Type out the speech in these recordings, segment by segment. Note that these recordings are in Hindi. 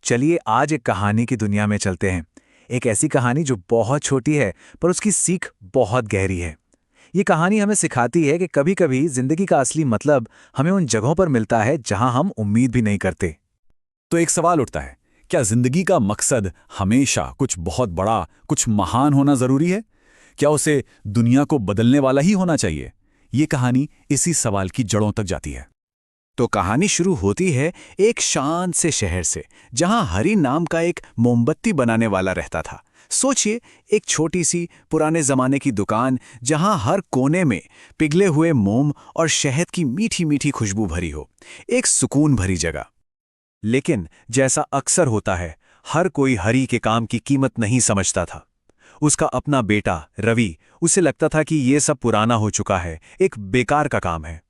चलिए आज एक कहानी की दुनिया में चलते हैं। एक ऐसी कहानी जो बहुत छोटी है पर उसकी सीख बहुत गहरी है। ये कहानी हमें सिखाती है कि कभी-कभी जिंदगी का असली मतलब हमें उन जगहों पर मिलता है जहां हम उम्मीद भी नहीं करते। तो एक सवाल उठता है, क्या जिंदगी का मकसद हमेशा कुछ बहुत बड़ा, कुछ महान होना जरूरी है? क्या उसे दुनिया को बदलने वाला ही होना चाहिए? ये कहानी इसी सवाल की जड़ों तक जाती है। तो कहानी शुरू होती है एक शांत से शहर से, जहां हरी नाम का एक मोमबत्ती बनाने वाला रहता था। सोचिए, एक छोटी सी पुराने जमाने की दुकान जहां हर कोने में पिघले हुए मोम और शहद की मीठी मीठी खुशबू भरी हो। एक सुकून भरी जगह। लेकिन जैसा अक्सर होता है, हर कोई हरी के काम की कीमत नहीं समझता था। उसका अपना बेटा रवि, उसे लगता था कि ये सब पुराना हो चुका है, एक बेकार का काम है।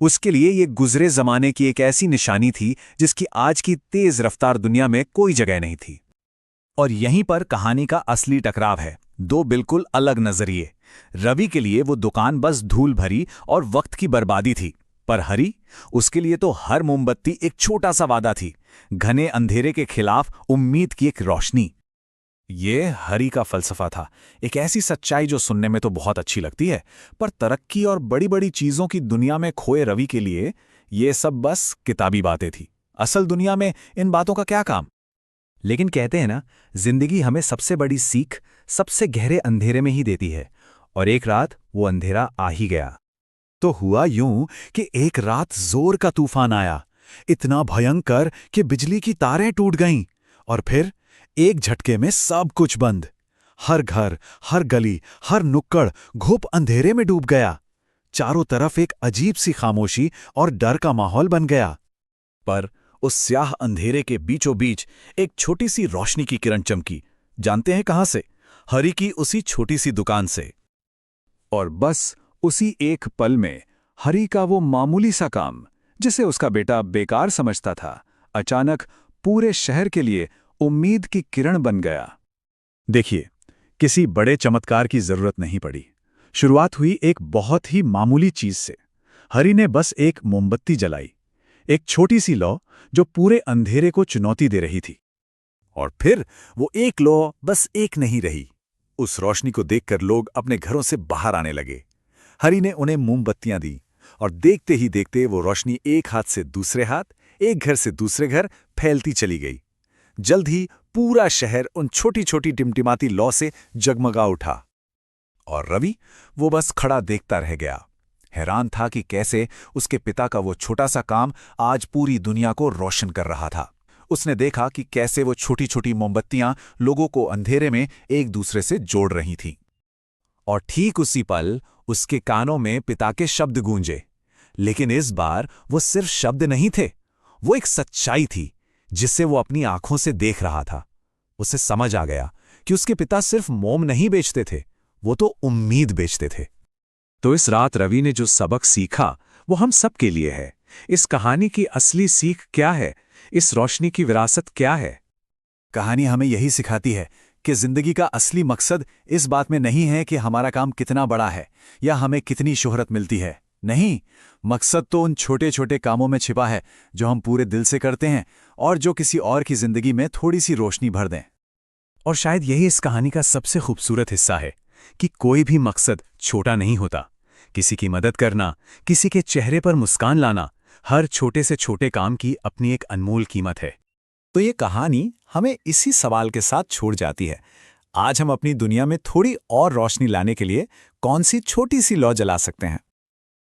उसके लिए ये गुजरे जमाने की एक ऐसी निशानी थी जिसकी आज की तेज रफ्तार दुनिया में कोई जगह नहीं थी। और यहीं पर कहानी का असली टकराव है। दो बिल्कुल अलग नजरिए। रवि के लिए वो दुकान बस धूल भरी और वक्त की बर्बादी थी, पर हरी, उसके लिए तो हर मोमबत्ती एक छोटा सा वादा थी, घने अंधेरे के खिलाफ उम्मीद की एक रोशनी। ये हरी का फलसफा था, एक ऐसी सच्चाई जो सुनने में तो बहुत अच्छी लगती है, पर तरक्की और बड़ी बड़ी चीजों की दुनिया में खोए रवि के लिए ये सब बस किताबी बातें थी। असल दुनिया में इन बातों का क्या काम? लेकिन कहते हैं ना, जिंदगी हमें सबसे बड़ी सीख सबसे गहरे अंधेरे में ही देती है। और एक रात वो अंधेरा आ ही गया। तो हुआ यूं कि एक रात जोर का तूफान आया, इतना भयंकर कि बिजली की तारें टूट गईं। और फिर एक झटके में सब कुछ बंद। हर घर, हर गली, हर नुक्कड़ घुप अंधेरे में डूब गया। चारों तरफ एक अजीब सी खामोशी और डर का माहौल बन गया। पर उस स्याह अंधेरे के बीचों बीच एक छोटी सी रोशनी की किरण चमकी। जानते हैं कहां से? हरी की उसी छोटी सी दुकान से। और बस उसी एक पल में हरी का वो मामूली सा काम, जिसे उसका बेटा बेकार समझता था, अचानक पूरे शहर के लिए उम्मीद की किरण बन गया। देखिए, किसी बड़े चमत्कार की जरूरत नहीं पड़ी। शुरुआत हुई एक बहुत ही मामूली चीज से। हरी ने बस एक मोमबत्ती जलाई, एक छोटी सी लौ जो पूरे अंधेरे को चुनौती दे रही थी। और फिर वो एक लौ बस एक नहीं रही। उस रोशनी को देखकर लोग अपने घरों से बाहर आने लगे। हरी ने उन्हें मोमबत्तियां दी, और देखते ही देखते वो रोशनी एक हाथ से दूसरे हाथ, एक घर से दूसरे घर फैलती चली गई। जल्द ही पूरा शहर उन छोटी छोटी टिमटिमाती लौ से जगमगा उठा। और रवि, वो बस खड़ा देखता रह गया। हैरान था कि कैसे उसके पिता का वो छोटा सा काम आज पूरी दुनिया को रोशन कर रहा था। उसने देखा कि कैसे वो छोटी छोटी मोमबत्तियां लोगों को अंधेरे में एक दूसरे से जोड़ रही थीं। और ठीक उसी पल उसके कानों में पिता के शब्द गूंजे। लेकिन इस बार वो सिर्फ शब्द नहीं थे, वो एक सच्चाई थी जिससे वो अपनी आंखों से देख रहा था। उसे समझ आ गया कि उसके पिता सिर्फ मोम नहीं बेचते थे, वो तो उम्मीद बेचते थे। तो इस रात रवि ने जो सबक सीखा वो हम सब के लिए है। इस कहानी की असली सीख क्या है? इस रोशनी की विरासत क्या है? कहानी हमें यही सिखाती है कि जिंदगी का असली मकसद इस बात में नहीं है कि हमारा काम कितना बड़ा है या हमें कितनी शोहरत मिलती है। नहीं, मकसद तो उन छोटे छोटे कामों में छिपा है जो हम पूरे दिल से करते हैं और जो किसी और की जिंदगी में थोड़ी सी रोशनी भर दें। और शायद यही इस कहानी का सबसे खूबसूरत हिस्सा है कि कोई भी मकसद छोटा नहीं होता। किसी की मदद करना, किसी के चेहरे पर मुस्कान लाना, हर छोटे से छोटे काम की अपनी एक अनमोल कीमत है। तो ये कहानी हमें इसी सवाल के साथ छोड़ जाती है। आज हम अपनी दुनिया में थोड़ी और रोशनी लाने के लिए कौन सी छोटी सी लौ जला सकते हैं?